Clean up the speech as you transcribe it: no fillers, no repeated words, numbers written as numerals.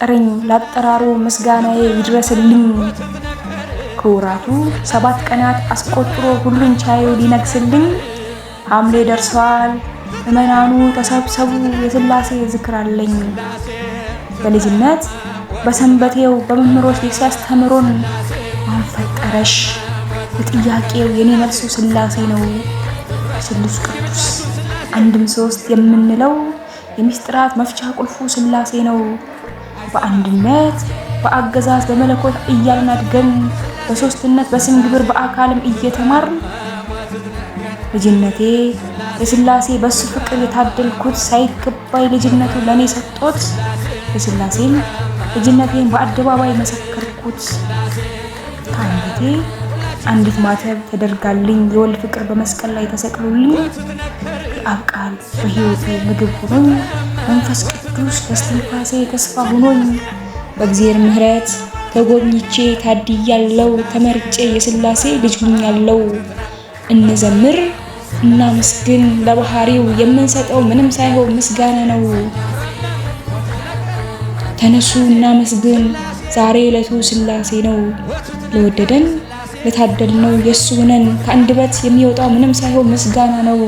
ለፈጠረኝ ላጠራሩ ምስጋናዬ ይድረስልኝ። ከወራቱ 7 ቀናት አስቆጥሮ ሁሉን ቻዩ ሊነግስልኝ ሐምሌ ደርሷል ምእመናኑ ተሰብሰቡ የሥላሴ ዝክር አለኝ። በልጅነት በሰንበቴው በመምህሮች ሲያስተምሩን ማን ፈጠረሽ ለጥያቄው የኔ መልሱ ሥላሴ ነው። ስሉስ ቅዱስ አንድም ሶስት የምንለው የሚስጥራት መፍቻ ቁልፉ ሥላሴ ነው። በአንድነት በአገዛዝ በመለኮት እያልን አድገን በሶስትነት በስም ግብር በአካልም እየተማርን ልጅነቴ የሥላሴ በሱ ፍቅር የታደልኩት ሳይገባይ ልጅነቱ ለኔ ሰጥቶት የሥላሴን ልጅነቴን በአደባባይ መሰከርኩት። ከአንገቴ አንዲት ማተብ ተደርጋልኝ የወልድ ፍቅር በመስቀል ላይ ተሰቅሎልኝ የአብ ቃል በሕይወቴ ምግብ ሆኖኝ መንፈስ ቅዱስ በስትንፋሴ ተስፋ ሆኖኝ በእግዚአብሔር ምሕረት ተጎብኝቼ ታድያለው ተመርጬ የሥላሴ ልጅ ሆኛለው። እንዘምር እናመስግን ለባህሪው የምንሰጠው ምንም ሳይሆን ምስጋና ነው። ተነሱ እናመስግን ዛሬ ዕለቱ ሥላሴ ነው። ለወደደን ለታደልነው የሱ ነን ከአንደበት የሚወጣው ምንም ሳይሆን ምስጋና ነው።